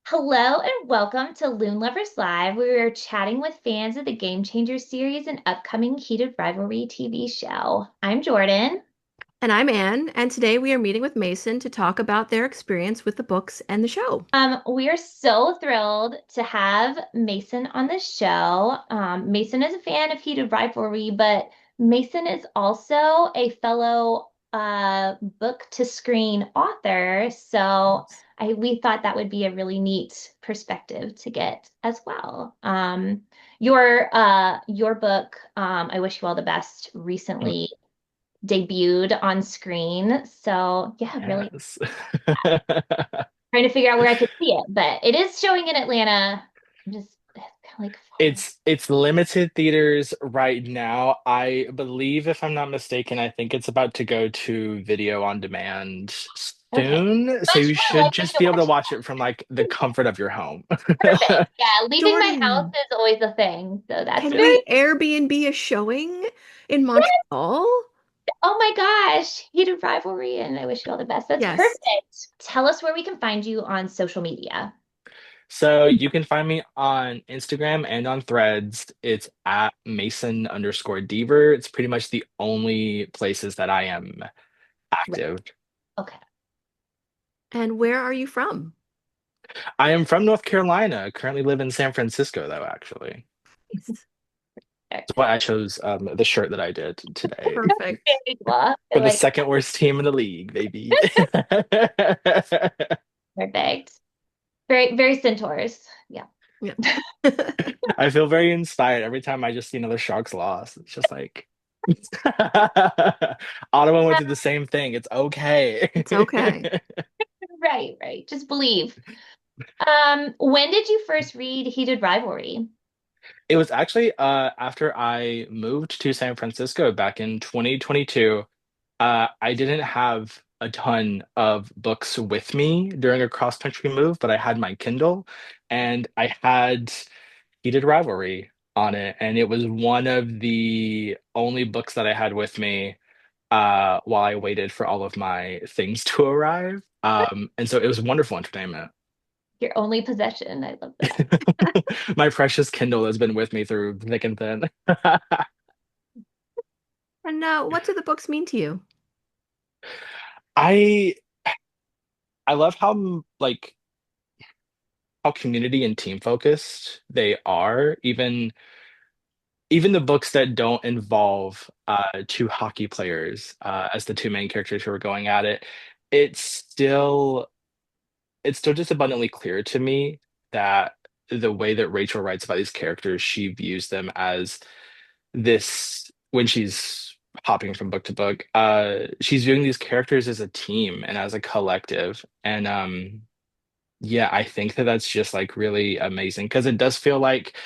Hello and welcome to Loon Lovers Live. We are chatting with fans of the Game Changer series and upcoming Heated Rivalry TV show. I'm Jordan. And I'm Anne, and today we are meeting with Mason to talk about their experience with the books and the show. We are so thrilled to have Mason on the show. Mason is a fan of Heated Rivalry, but Mason is also a fellow book to screen author. So we thought that would be a really neat perspective to get as well. Your book, I Wish You All the Best, recently debuted on screen. So yeah, really Yes. trying to figure out where I could see it, but it is showing in Atlanta. I'm just kind of like far. It's limited theaters right now. I believe, if I'm not mistaken, I think it's about to go to video on demand Okay. soon. So Much you more should likely just to be able to watch watch it from like the comfort of your home. perfect. Yeah, leaving my house Jordan, is always a thing. So that's can very, we Airbnb a showing in yes. Montreal? Oh my gosh. Heated rivalry, and I wish you all the best. That's Yes. perfect. Tell us where we can find you on social media. So you can find me on Instagram and on Threads. It's at Mason_Deaver. It's pretty much the only places that I am Right. active. Okay. And where are you from? I am from North Carolina. Currently live in San Francisco, though, actually. Nice. That's why I chose the shirt that I did today Perfect. Very cool. I for the like second worst team in the league, baby. perfect. Very, very centaurs. Yeah. Yeah. I feel very inspired every time I just see another Sharks loss. It's just like Ottawa went through the same thing. It's okay. It's okay. Right, right. Just believe. When did you first read Heated Rivalry? It was actually after I moved to San Francisco back in 2022. I didn't have a ton of books with me during a cross-country move, but I had my Kindle and I had Heated Rivalry on it, and it was one of the only books that I had with me while I waited for all of my things to arrive. And so it was wonderful entertainment. Your only possession. I love that. My precious Kindle has been with me through thick and thin. And what do the books mean to you? I I love how like how community and team focused they are, even the books that don't involve two hockey players as the two main characters who are going at it, it's still it's still just abundantly clear to me that the way that Rachel writes about these characters, she views them as this when she's hopping from book to book, she's viewing these characters as a team and as a collective. And yeah, I think that that's just like really amazing because it does feel like,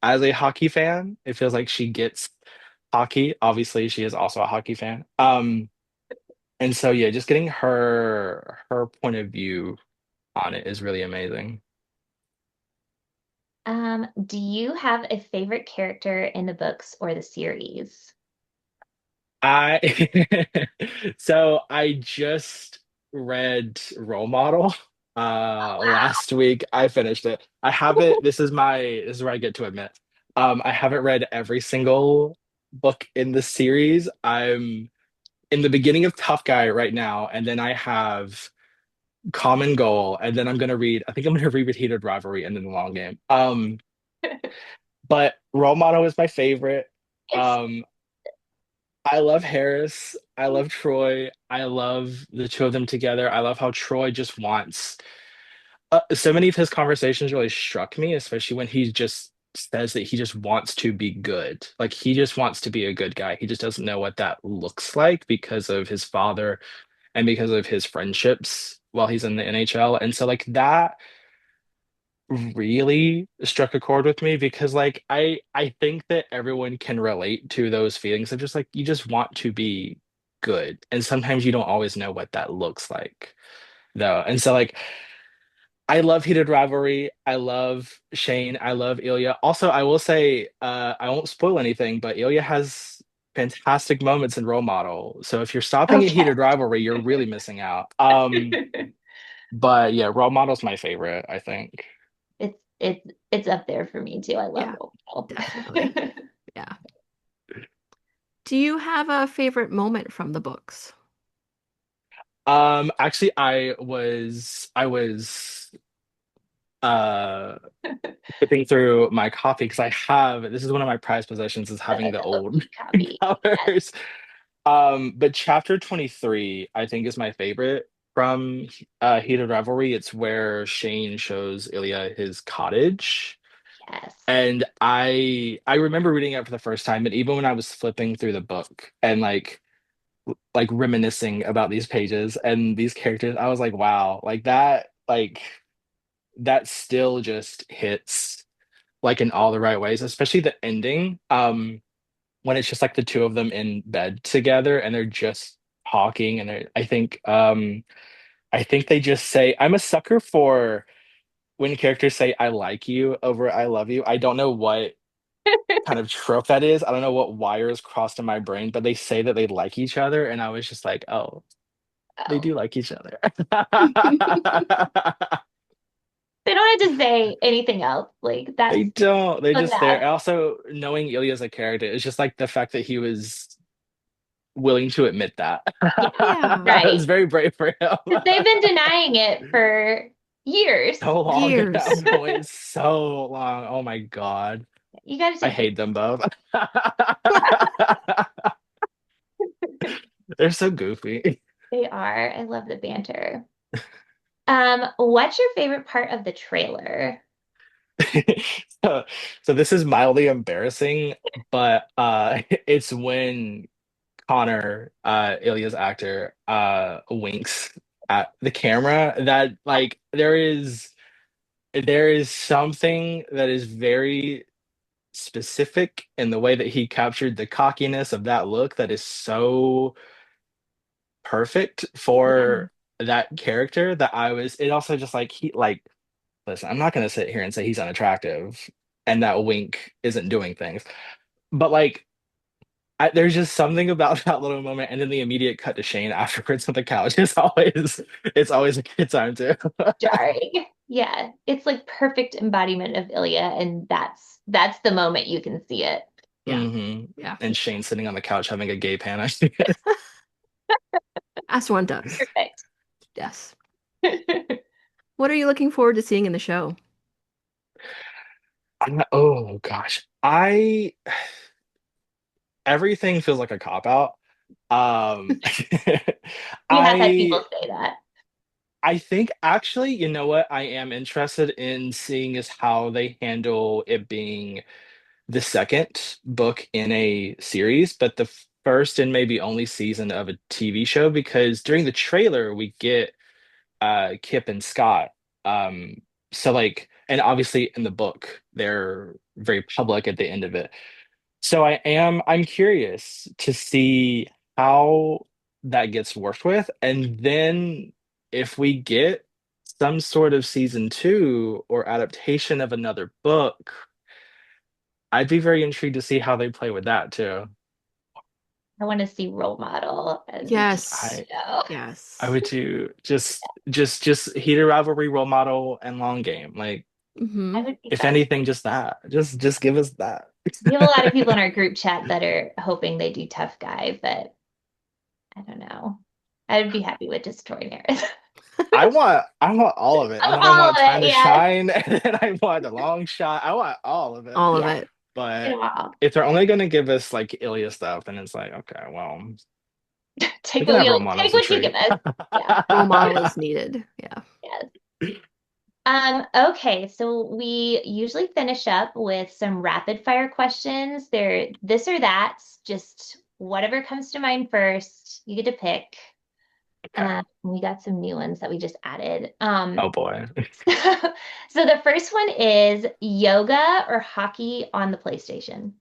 as a hockey fan, it feels like she gets hockey. Obviously, she is also a hockey fan. And so yeah, just getting her point of view on it is really amazing. Do you have a favorite character in the books or the series? I so I just read Role Model last week. I finished it. I haven't this is where I get to admit. I haven't read every single book in the series. I'm in the beginning of Tough Guy right now, and then I have Common Goal, and then I think I'm gonna read Heated Rivalry and then the long game. But Role Model is my favorite. It's Um I love Harris. I love Troy. I love the two of them together. I love how Troy just wants. So many of his conversations really struck me, especially when he just says that he just wants to be good. Like he just wants to be a good guy. He just doesn't know what that looks like because of his father and because of his friendships while he's in the NHL. And so like that really struck a chord with me because like I think that everyone can relate to those feelings of just like you just want to be good and sometimes you don't always know what that looks like though. And so like I love Heated Rivalry. I love Shane. I love Ilya. Also, I will say I won't spoil anything, but Ilya has fantastic moments in Role Model. So if you're stopping at okay. Heated Rivalry, you're really missing out. But yeah, role model's my favorite, I think. It's up there for me too. I love Yeah, role model. definitely. Yeah. Do you have a favorite moment from the books? Actually, I was uh flipping through my copy because I have this is one of my prized possessions is having The the old OG copy. Yes. covers. But chapter 23, I think, is my favorite from Heated Rivalry. It's where Shane shows Ilya his cottage. Yes. And I remember reading it for the first time, and even when I was flipping through the book and like reminiscing about these pages and these characters, I was like, wow, that still just hits like in all the right ways, especially the ending. When it's just like the two of them in bed together and they're just talking and I think they just say I'm a sucker for when characters say I like you over I love you. I don't know what kind of trope that is. I don't know what wires crossed in my brain, but they say that they like each other and I was just like, "Oh, they Oh. do like each other." They don't have to say anything else. Like They that's don't. They so just there. that. Also, knowing Ilya as a character is just like the fact that he was willing to admit that. Yeah, It right. was very brave for him. Because they've been denying it for years. So long at that Years. point, so long. Oh my God. You got to I take the hate them both. They're so goofy. They are. I love the banter. What's your favorite part of the trailer? So, so this is mildly embarrassing, but it's when Connor, Ilya's actor, winks at the camera that like there is something that is very specific in the way that he captured the cockiness of that look that is so perfect Yeah. for that character that it also just like he like listen, I'm not gonna sit here and say he's unattractive and that wink isn't doing things. But like there's just something about that little moment and then the immediate cut to Shane afterwards on the couch is always it's always a good time too. Jarring. Yeah, it's like perfect embodiment of Ilya, and that's the moment you can see it. Yeah. hmm Yeah. And Shane sitting on the couch having a gay panic. As one does. Perfect. Yes. What are you looking forward to seeing in the show? Oh gosh. I everything feels like a cop out. Um We have had I people say that. I think actually, you know what I am interested in seeing is how they handle it being the second book in a series, but the first and maybe only season of a TV show because during the trailer we get Kip and Scott. Um so like and obviously in the book they're very public at the end of it. So I'm curious to see how that gets worked with. And then if we get some sort of season two or adaptation of another book, I'd be very intrigued to see how they play with that too. I want to see role model and Yes. I I Yes. would too just heated rivalry role model and long game. Like I Mm-hmm. would be if fun. anything, just that. Just give us that. We have a lot of people in our group chat that are hoping they do tough guy, but I don't know. I would be happy with just Troy Harris. I want all of it. And then I All of want time it, to yes. shine. And then I want the long shot. I want all of it. All of Yes, it. it But all. if they're only gonna give us like Ilya stuff, then it's like, okay, well, we Take can what have you role take models and what you give treat. us. Yeah, Role model is needed. Yeah. yes. Okay, so we usually finish up with some rapid fire questions. They're this or that, just whatever comes to mind first. You get to pick. Okay. We got some new ones that we just added. Oh boy. So the first one is yoga or hockey on the PlayStation.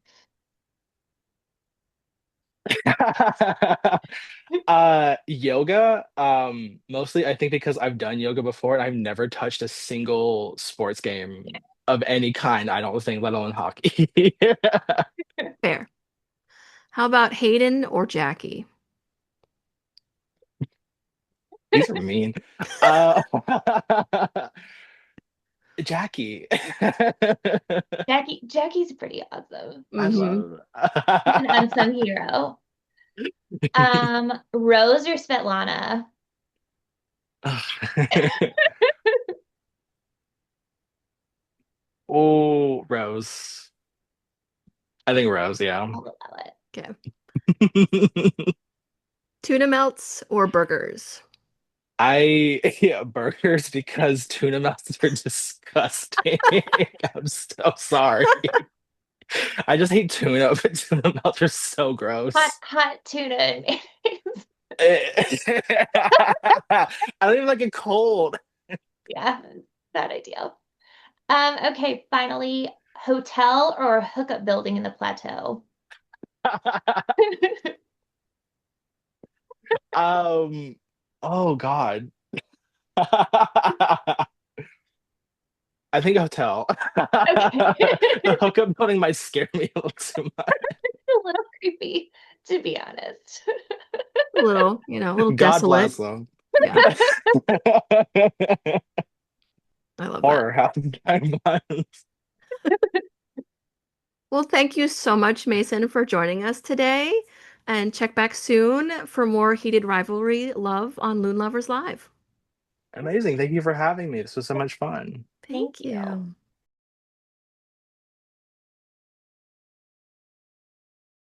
Yoga, mostly I think because I've done yoga before and I've never touched a single sports game of any kind, I don't think, let alone hockey. Fair. How about Hayden or Jackie? These are mean. Uh, Jackie. Jackie's pretty awesome. I Hmm. love. She's an unsung hero. Rose or Svetlana? Oh, Rose. I think Rose, yeah. I'll allow it. Okay. Tuna melts or burgers? Yeah, burgers because tuna melts are disgusting. I'm so sorry. I just hate tuna, but tuna melts are so gross. Hot tuna and mayonnaise. I don't even like it cold. Yeah, not ideal. Okay, finally, hotel or hookup building in the plateau? Um, oh God. I think a hotel. Okay. The hookup building might scare me a little too much. A little creepy, to be honest. A little God desolate. bless them. Yeah, I love that. Horror house timelines. Well, thank you so much, Mason, for joining us today. And check back soon for more Heated Rivalry love on Loon Lovers Live. Amazing. Thank you for having me. This was so much fun. Thank Thank you. you.